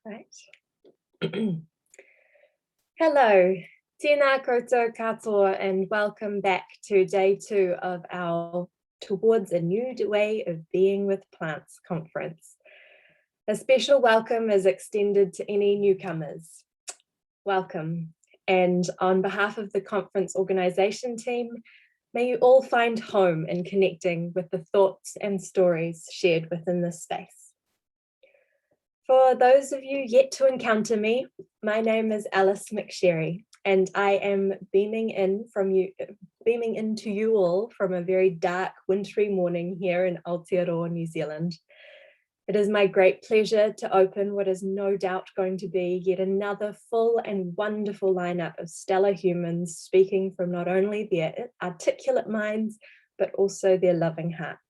Right. Hello, tēnā koutou katoa, and welcome back to day 2 of our Towards a New Way of Being with Plants conference. A special welcome is extended to any newcomers. Welcome, and on behalf of the conference organisation team, may you all find home in connecting with the thoughts and stories shared within this space. For those of you yet to encounter me, my name is Alice McSherry, and I am beaming into you all from a very dark, wintry morning here in Aotearoa, New Zealand. It is my great pleasure to open what is no doubt going to be yet another full and wonderful lineup of stellar humans speaking from not only their articulate minds, but also their loving hearts.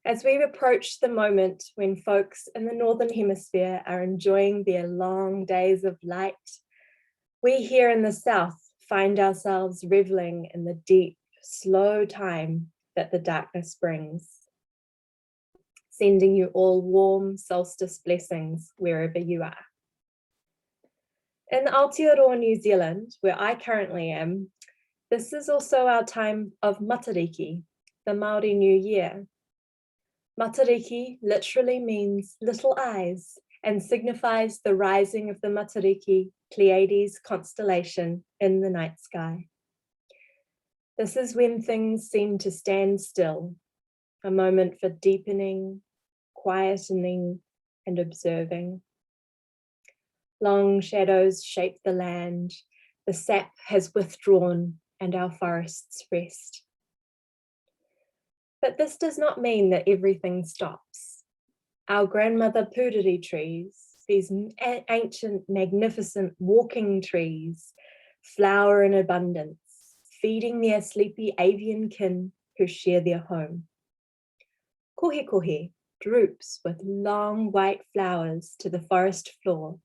As we approach the moment when folks in the Northern Hemisphere are enjoying their long days of light, we here in the South find ourselves reveling in the deep, slow time that the darkness brings. Sending you all warm solstice blessings wherever you are. In Aotearoa, New Zealand, where I currently am, this is also our time of Matariki, the Māori New Year. Matariki literally means little eyes and signifies the rising of the Matariki Pleiades constellation in the night sky. This is when things seem to stand still, a moment for deepening, quietening, and observing. Long shadows shape the land, the sap has withdrawn, and our forests rest. But this does not mean that everything stops. Our grandmother puriri trees, these ancient, magnificent walking trees, flower in abundance, feeding their sleepy avian kin who share their home. Kohe kohe droops with long white flowers to the forest floor,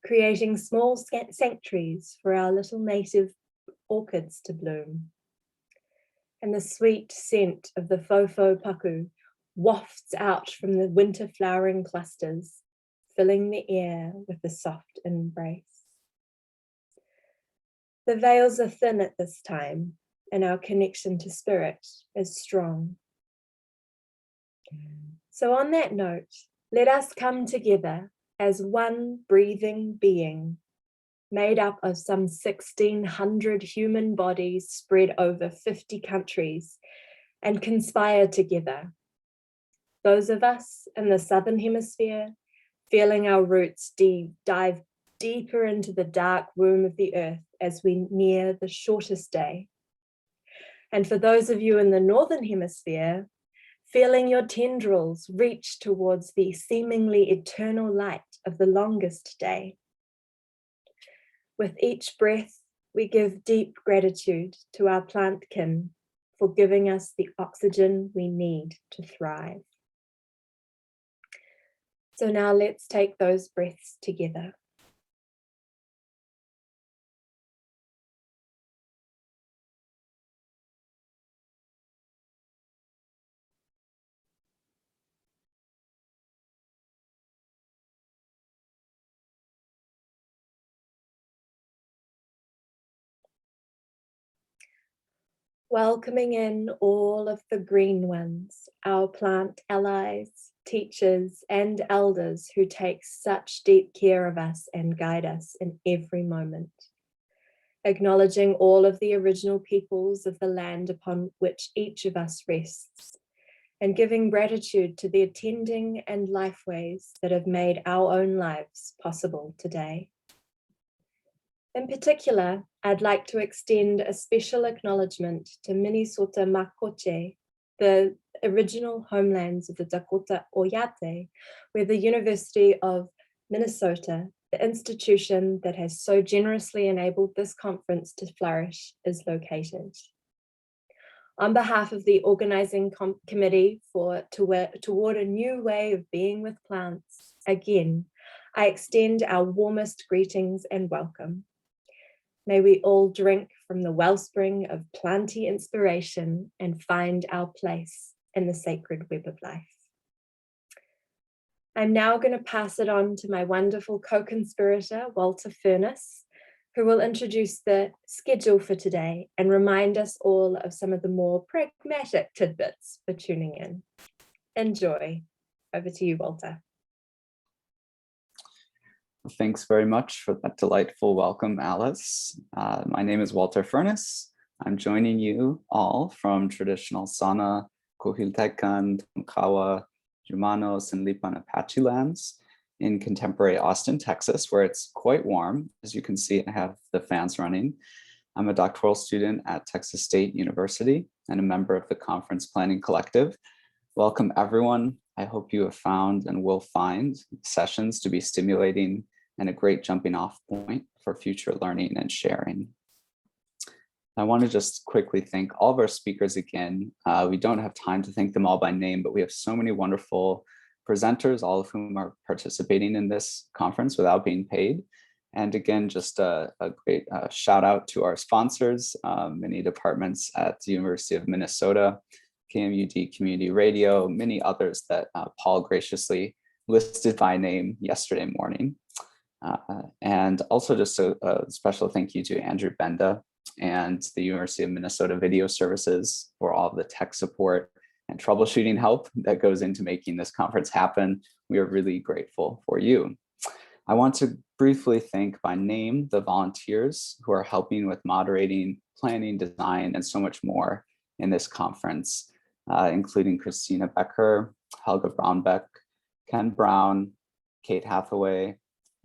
creating small sanctuaries for our little native orchids to bloom. And the sweet scent of the fofo paku wafts out from the winter flowering clusters, filling the air with a soft embrace. The veils are thin at this time, and our connection to spirit is strong. So on that note, let us come together as one breathing being, made up of some 1,600 human bodies spread over 50 countries, and conspire together. Those of us in the Southern Hemisphere, feeling our roots dive deeper into the dark womb of the earth as we near the shortest day. And for those of you in the Northern Hemisphere, feeling your tendrils reach towards the seemingly eternal light of the longest day. With each breath, we give deep gratitude to our plant kin for giving us the oxygen we need to thrive. So now let's take those breaths together. Welcoming in all of the green ones, our plant allies, teachers, and elders who take such deep care of us and guide us in every moment. Acknowledging all of the original peoples of the land upon which each of us rests, and giving gratitude to the attending and lifeways that have made our own lives possible today. In particular, I'd like to extend a special acknowledgement to Minnesota Makoche, the original homelands of the Dakota Oyate, where the University of Minnesota, the institution that has so generously enabled this conference to flourish, is located. On behalf of the organizing committee toward a new way of being with plants, again, I extend our warmest greetings and welcome. May we all drink from the wellspring of planty inspiration and find our place in the sacred web of life. I'm now going to pass it on to my wonderful co-conspirator, Walter Furness, who will introduce the schedule for today and remind us all of some of the more pragmatic tidbits for tuning in. Enjoy. Over to you, Walter. Thanks very much for that delightful welcome, Alice. My name is Walter Furness. I'm joining you all from traditional Sana, Coahuiltecan, Tonkawa, Jumanos, and Lipan Apache lands in contemporary Austin, Texas, where it's quite warm. As you can see, I have the fans running. I'm a doctoral student at Texas State University and a member of the Conference Planning Collective. Welcome, everyone. I hope you have found and will find sessions to be stimulating and a great jumping off point for future learning and sharing. I want to just quickly thank all of our speakers again. We don't have time to thank them all by name, but we have so many wonderful presenters, all of whom are participating in this conference without being paid. And again, just a great shout out to our sponsors, many departments at the University of Minnesota, KMUD Community Radio, many others that Paul graciously listed by name yesterday morning. And also just a special thank you to Andrew Benda and the University of Minnesota Video Services for all of the tech support and troubleshooting help that goes into making this conference happen. We are really grateful for you. I want to briefly thank by name the volunteers who are helping with moderating, planning, design, and so much more in this conference, including Christina Becker, Helga Braunbeck, Ken Brown, Kate Hathaway,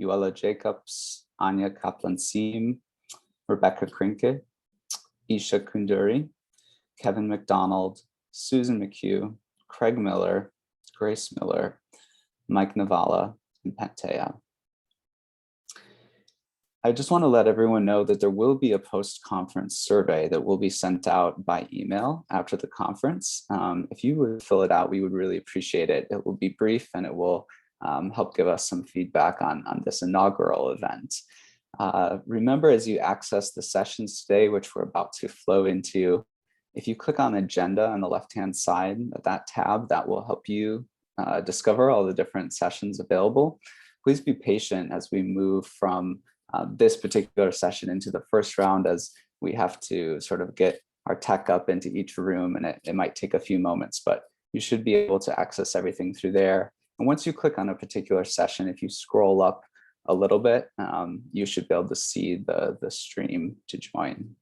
Yuella Jacobs, Anya Kaplan-Seam, Rebecca Krinke, Isha Kunduri, Kevin McDonald, Susan McHugh, Craig Miller, Grace Miller, Mike Navala, and Pantea. I just want to let everyone know that there will be a post-conference survey that will be sent out by email after the conference. If you would fill it out, we would really appreciate it. It will be brief and it will help give us some feedback on this inaugural event. Remember, as you access the sessions today, which we're about to flow into, if you click on agenda on the left-hand side of that tab, that will help you discover all the different sessions available. Please be patient as we move from this particular session into the first round, as we have to sort of get our tech up into each room, and it might take a few moments, but you should be able to access everything through there. And once you click on a particular session, if you scroll up a little bit, you should be able to see the stream to join.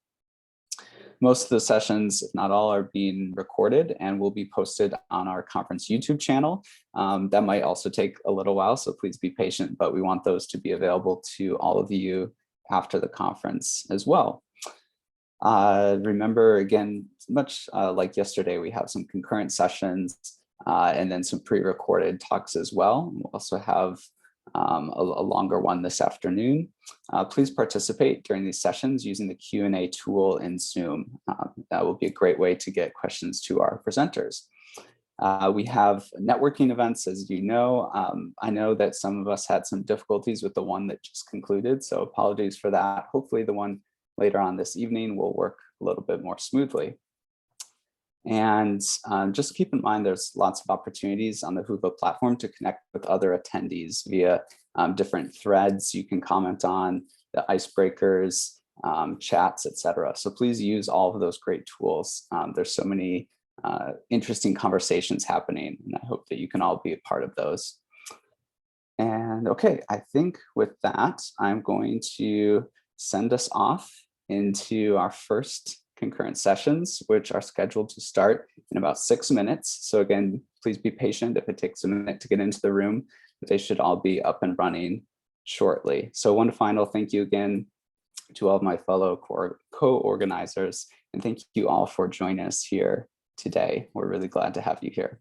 Most of the sessions, if not all, are being recorded and will be posted on our conference YouTube channel. That might also take a little while, so please be patient, but we want those to be available to all of you after the conference as well. Remember, again, much like yesterday, we have some concurrent sessions and then some pre-recorded talks as well. We'll also have a longer one this afternoon. Please participate during these sessions using the Q&A tool in Zoom. That will be a great way to get questions to our presenters. We have networking events, as you know. I know that some of us had some difficulties with the one that just concluded, so apologies for that. Hopefully the one later on this evening will work a little bit more smoothly. And just keep in mind, there's lots of opportunities on the Whova platform to connect with other attendees via different threads you can comment on, the icebreakers, chats, etc. So please use all of those great tools. There's so many interesting conversations happening, and I hope that you can all be a part of those. And okay, I think with that, I'm going to send us off into our first concurrent sessions, which are scheduled to start in about 6 minutes. So again, please be patient if it takes a minute to get into the room, but they should all be up and running shortly. So one final thank you again to all of my fellow co-organizers, and thank you all for joining us here today. We're really glad to have you here.